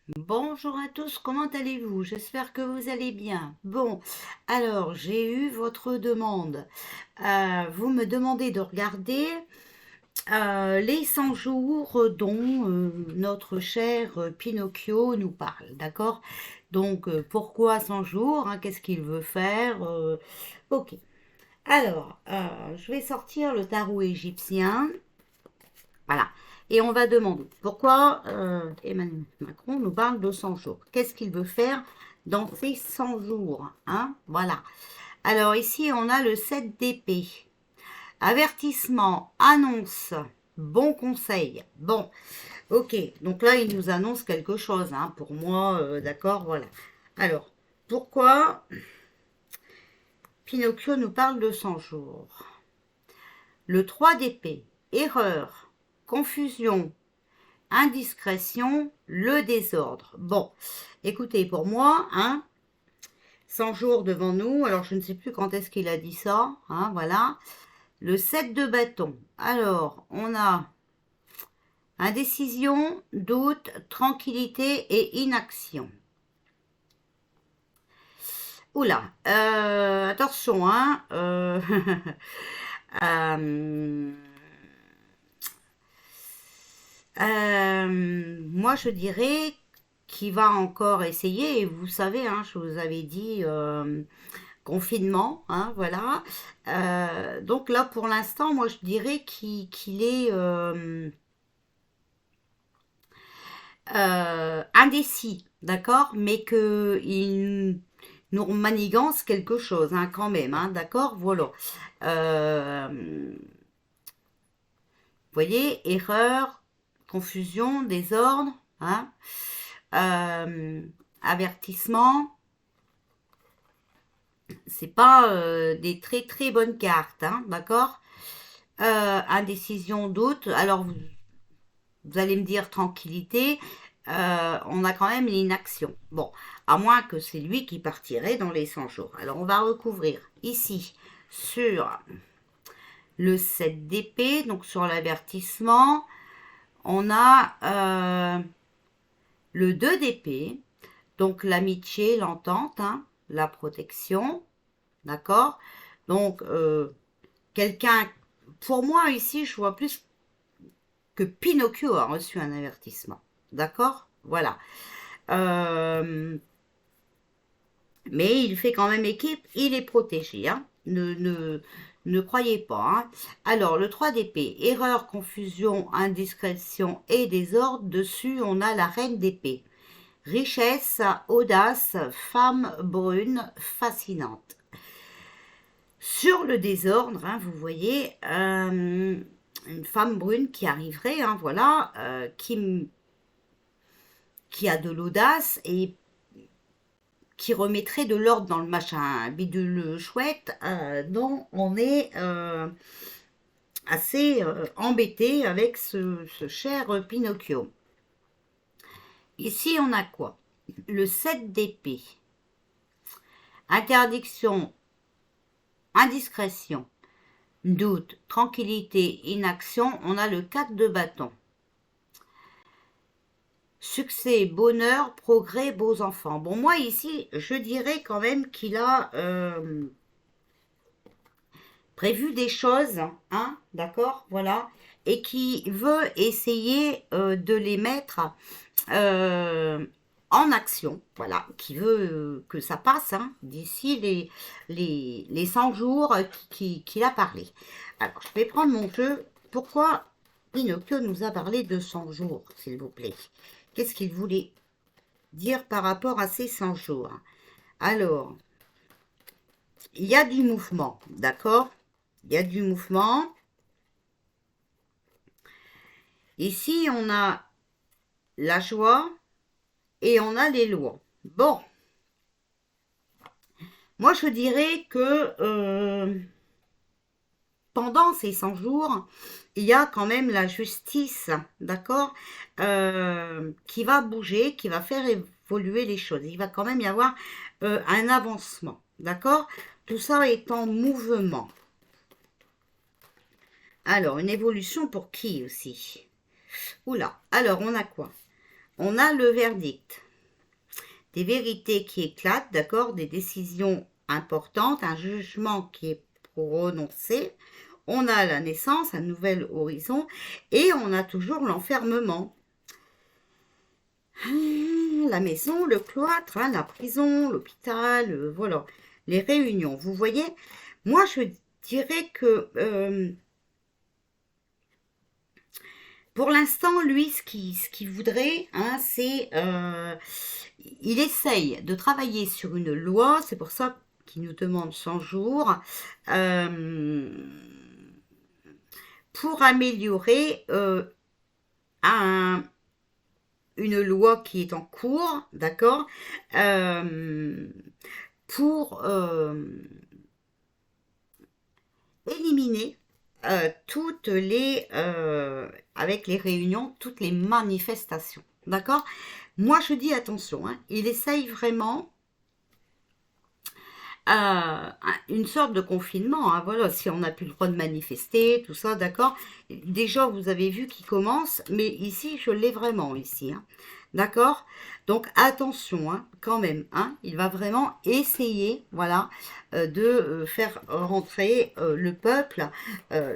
Bonjour à tous, comment allez-vous? J'espère que vous allez bien. Bon, alors j'ai eu votre demande. Vous me demandez de regarder les 100 jours dont notre cher Pinocchio nous parle, d'accord? Donc pourquoi 100 jours, hein, qu'est-ce qu'il veut faire? Ok. Alors, je vais sortir le tarot égyptien. Voilà. Et on va demander pourquoi Emmanuel Macron nous parle de 100 jours. Qu'est-ce qu'il veut faire dans ces 100 jours, hein? Voilà. Alors ici, on a le 7 d'épée. Avertissement, annonce, bon conseil. Bon, ok. Donc là, il nous annonce quelque chose, hein, pour moi, d'accord, voilà. Alors, pourquoi Pinocchio nous parle de 100 jours? Le 3 d'épée, erreur, confusion, indiscrétion, le désordre. Bon, écoutez, pour moi, hein, 100 jours devant nous, alors je ne sais plus quand est-ce qu'il a dit ça, hein, voilà. Le 7 de bâton. Alors, on a indécision, doute, tranquillité et inaction. Oula, attention, hein. Euh, moi, je dirais qu'il va encore essayer. Et vous savez, hein, je vous avais dit confinement, hein, voilà. Donc là, pour l'instant, moi, je dirais qu'il est indécis, d'accord, mais que il nous manigance quelque chose, hein, quand même, hein, d'accord, voilà. Vous voyez, erreur, confusion, désordre, hein, euh, avertissement, c'est pas des très très bonnes cartes, hein, d'accord. Indécision, doute. Alors vous allez me dire tranquillité. On a quand même l'inaction. Bon, à moins que c'est lui qui partirait dans les 100 jours. Alors on va recouvrir ici sur le 7 d'épée, donc sur l'avertissement. On a le 2 d'épée, donc l'amitié, l'entente, hein, la protection, d'accord. Donc quelqu'un, pour moi ici, je vois plus que Pinocchio a reçu un avertissement, d'accord. Voilà. Euh, mais il fait quand même équipe, il est protégé, hein. Ne croyez pas, hein. Alors, le 3 d'épée, erreur, confusion, indiscrétion et désordre. Dessus, on a la reine d'épée. Richesse, audace, femme brune, fascinante. Sur le désordre, hein, vous voyez, une femme brune qui arriverait, hein, voilà, qui a de l'audace et qui remettrait de l'ordre dans le machin bidule chouette, dont on est assez embêté avec ce cher Pinocchio. Ici, on a quoi? Le 7 d'épée. Interdiction, indiscrétion, doute, tranquillité, inaction. On a le 4 de bâton. Succès, bonheur, progrès, beaux enfants. Bon, moi ici, je dirais quand même qu'il a prévu des choses, hein, d'accord, voilà, et qui veut essayer de les mettre euh, en action, voilà, qui veut que ça passe, hein, d'ici les 100 jours qu'il a parlé. Alors, je vais prendre mon jeu. Pourquoi Pinocchio nous a parlé de 100 jours, s'il vous plaît? Qu'est-ce qu'il voulait dire par rapport à ces 100 jours? Alors, il y a du mouvement, d'accord? Il y a du mouvement. Ici, on a la joie et on a les lois. Bon, moi je dirais que pendant ces 100 jours, il y a quand même la justice, d'accord, qui va bouger, qui va faire évoluer les choses. Il va quand même y avoir un avancement, d'accord. Tout ça est en mouvement. Alors, une évolution pour qui aussi? Oula, alors on a quoi? on a le verdict. Des vérités qui éclatent, d'accord, des décisions importantes, un jugement qui est prononcé. On a la naissance, un nouvel horizon, et on a toujours l'enfermement. La maison, le cloître, hein, la prison, l'hôpital, voilà, les réunions. Vous voyez, moi je dirais que pour l'instant, lui, ce qu'il voudrait, hein, c'est, il essaye de travailler sur une loi, c'est pour ça qu'il nous demande 100 jours, euh, pour améliorer un, une loi qui est en cours, d'accord, euh, pour éliminer toutes les, avec les réunions, toutes les manifestations, d'accord. Moi, je dis attention, hein, il essaye vraiment une sorte de confinement, hein, voilà, si on n'a plus le droit de manifester, tout ça, d'accord. Déjà, vous avez vu qu'il commence, mais ici, je l'ai vraiment, ici, hein, d'accord. Donc, attention, hein, quand même, hein, il va vraiment essayer, voilà, de faire rentrer le peuple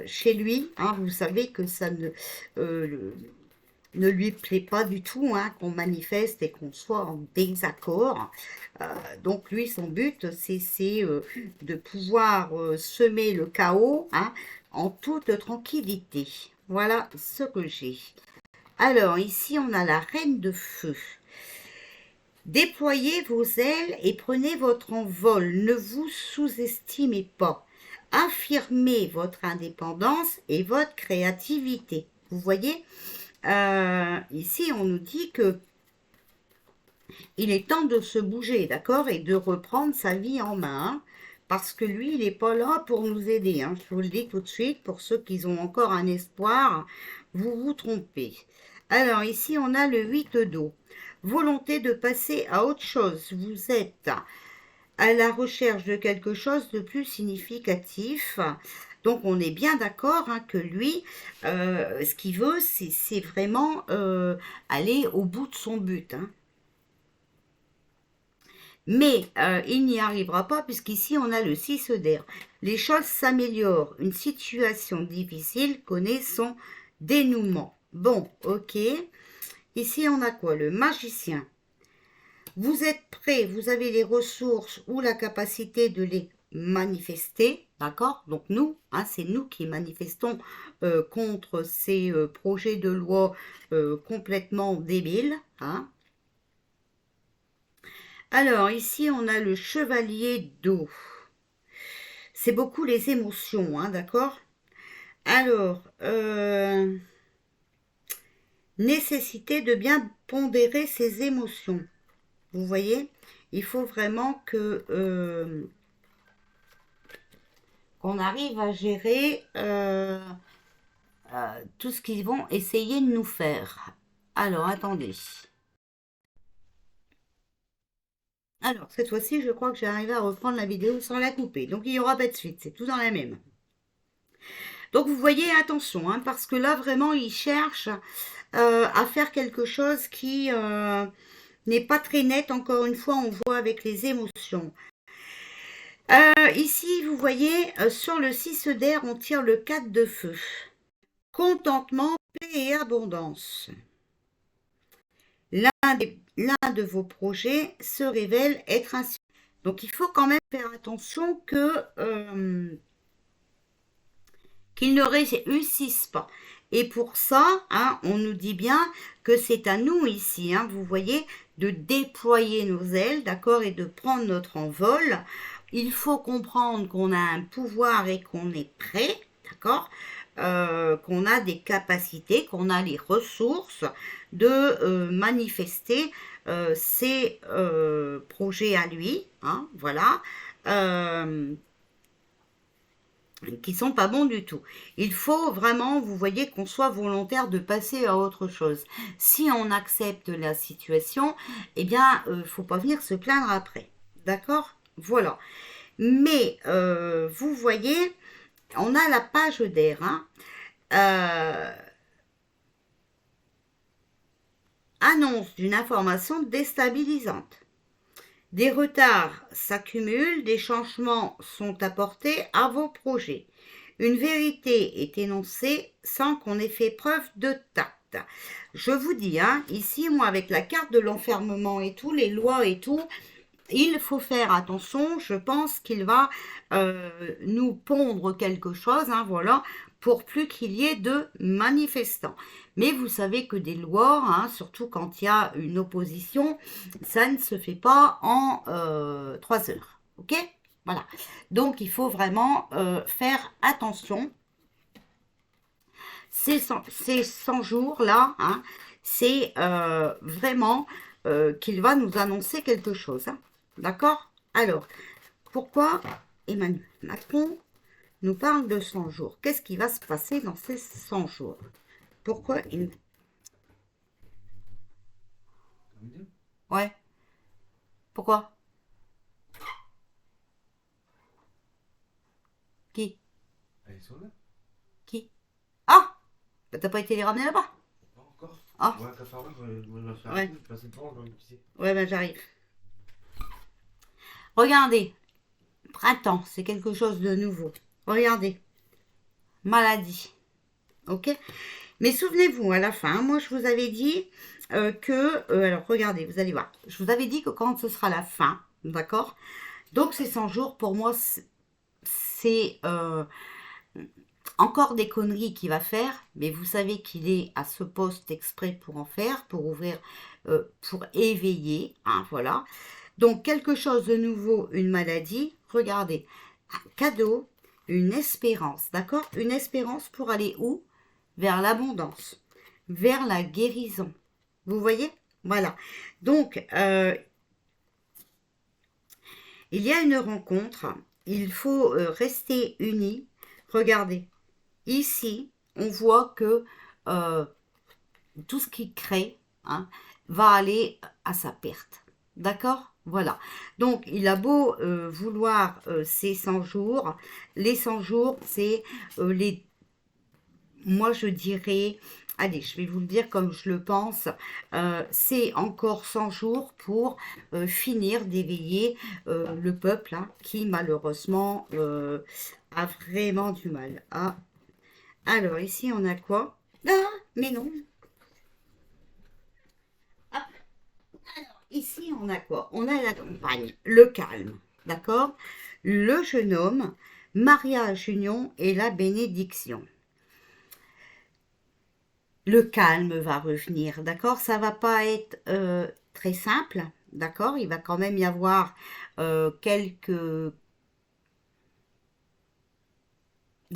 chez lui, hein. Vous savez que ça ne lui plaît pas du tout, hein, qu'on manifeste et qu'on soit en désaccord. Donc lui, son but, c'est de pouvoir semer le chaos, hein, en toute tranquillité. Voilà ce que j'ai. Alors ici, on a la reine de feu. Déployez vos ailes et prenez votre envol. Ne vous sous-estimez pas. Affirmez votre indépendance et votre créativité. Vous voyez, ici, on nous dit que il est temps de se bouger, d'accord, et de reprendre sa vie en main, parce que lui, il n'est pas là pour nous aider, hein. Je vous le dis tout de suite, pour ceux qui ont encore un espoir, vous vous trompez. Alors ici, on a le 8 d'eau. Volonté de passer à autre chose. Vous êtes à la recherche de quelque chose de plus significatif. Donc on est bien d'accord, hein, que lui, ce qu'il veut, c'est vraiment aller au bout de son but, hein. Mais il n'y arrivera pas puisqu'ici on a le 6 d'air. Les choses s'améliorent. Une situation difficile connaît son dénouement. Bon, ok. Ici on a quoi? Le magicien. Vous êtes prêt, vous avez les ressources ou la capacité de les manifester, d'accord. Donc nous, hein, c'est nous qui manifestons contre ces projets de loi complètement débiles, hein. Alors, ici, on a le chevalier d'eau. C'est beaucoup les émotions, hein, d'accord. Alors, nécessité de bien pondérer ses émotions. Vous voyez, il faut vraiment que qu'on arrive à gérer tout ce qu'ils vont essayer de nous faire. Alors, attendez. Alors, cette fois-ci, je crois que j'ai arrivé à reprendre la vidéo sans la couper. Donc, il n'y aura pas de suite. C'est tout dans la même. Donc, vous voyez, attention, hein, parce que là, vraiment, ils cherchent à faire quelque chose qui n'est pas très net. Encore une fois, on voit avec les émotions. Ici, vous voyez, sur le 6 d'air, on tire le 4 de feu. Contentement, paix et abondance. L'un de vos projets se révèle être un succès. Donc, il faut quand même faire attention qu'ils ne réussissent pas. Et pour ça, hein, on nous dit bien que c'est à nous ici, hein, vous voyez, de déployer nos ailes, d'accord, et de prendre notre envol. Il faut comprendre qu'on a un pouvoir et qu'on est prêt, d'accord, qu'on a des capacités, qu'on a les ressources de manifester ses projets à lui, hein, voilà, qui sont pas bons du tout. Il faut vraiment, vous voyez, qu'on soit volontaire de passer à autre chose. Si on accepte la situation, eh bien, faut pas venir se plaindre après. D'accord? Voilà. Mais, vous voyez, on a la page d'air, hein. annonce d'une information déstabilisante. Des retards s'accumulent, des changements sont apportés à vos projets. Une vérité est énoncée sans qu'on ait fait preuve de tact. Je vous dis, hein, ici, moi, avec la carte de l'enfermement et tout, les lois et tout, il faut faire attention. Je pense qu'il va nous pondre quelque chose, hein, voilà, pour plus qu'il y ait de manifestants. Mais vous savez que des lois, hein, surtout quand il y a une opposition, ça ne se fait pas en 3 heures. Ok? Voilà. Donc il faut vraiment faire attention. Ces 100 jours-là, hein, c'est vraiment qu'il va nous annoncer quelque chose. Hein. D'accord? Alors, pourquoi Emmanuel Macron nous parle de 100 jours? Qu'est-ce qui va se passer dans ces 100 jours? Pourquoi il... Ouais. Pourquoi? Qui? Elles sont là. Qui? Ah! Bah, t'as pas été les ramener là-bas? Pas encore. Ah, Ouais, qu'à faire là, je vais faire ouais. je passer devant, tu sais. Ouais, ben j'arrive. Regardez. Printemps, c'est quelque chose de nouveau. Regardez. Maladie. Ok? Mais souvenez-vous, à la fin, moi je vous avais dit alors regardez, vous allez voir. Je vous avais dit que quand ce sera la fin, d'accord? Donc ces 100 jours, pour moi, c'est encore des conneries qu'il va faire, mais vous savez qu'il est à ce poste exprès pour en faire, pour ouvrir, pour éveiller, hein, voilà. Donc quelque chose de nouveau, une maladie, regardez, un cadeau, une espérance, d'accord? Une espérance pour aller où? Vers l'abondance, vers la guérison. Vous voyez? Voilà. Donc, il y a une rencontre, il faut rester unis. Regardez, ici, on voit que tout ce qui crée, hein, va aller à sa perte. D'accord? Voilà. Donc, il a beau vouloir ces 100 jours. Les 100 jours, c'est les... Moi, je dirais... Allez, je vais vous le dire comme je le pense. C'est encore 100 jours pour finir d'éveiller le peuple, hein, qui malheureusement a vraiment du mal. Ah. Alors, ici, on a quoi? Ah, mais non. Ah, ici, on a quoi? On a la campagne, le calme, d'accord? Le jeune homme, mariage, union et la bénédiction. Le calme va revenir, d'accord? Ça va pas être très simple, d'accord? Il va quand même y avoir quelques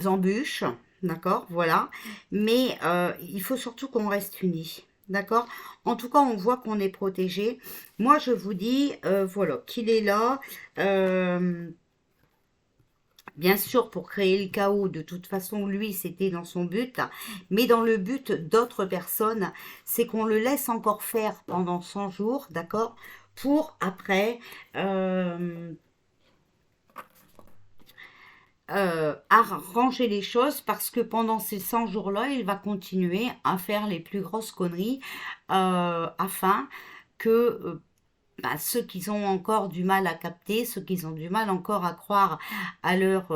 embûches, d'accord? Voilà. Mais il faut surtout qu'on reste unis, d'accord? En tout cas, on voit qu'on est protégé. Moi, je vous dis, voilà, qu'il est là. Bien sûr, pour créer le chaos, de toute façon, lui, c'était dans son but. Mais dans le but d'autres personnes, c'est qu'on le laisse encore faire pendant 100 jours, d'accord? Pour après arranger les choses, parce que pendant ces 100 jours-là, il va continuer à faire les plus grosses conneries afin que bah, ceux qui ont encore du mal à capter, ceux qui ont du mal encore à croire à leur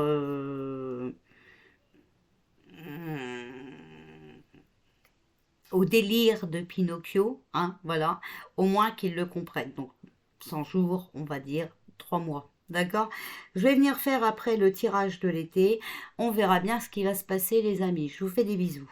au délire de Pinocchio, hein, voilà, au moins qu'ils le comprennent. Donc 100 jours, on va dire 3 mois. D'accord? Je vais venir faire après le tirage de l'été. On verra bien ce qui va se passer, les amis. Je vous fais des bisous.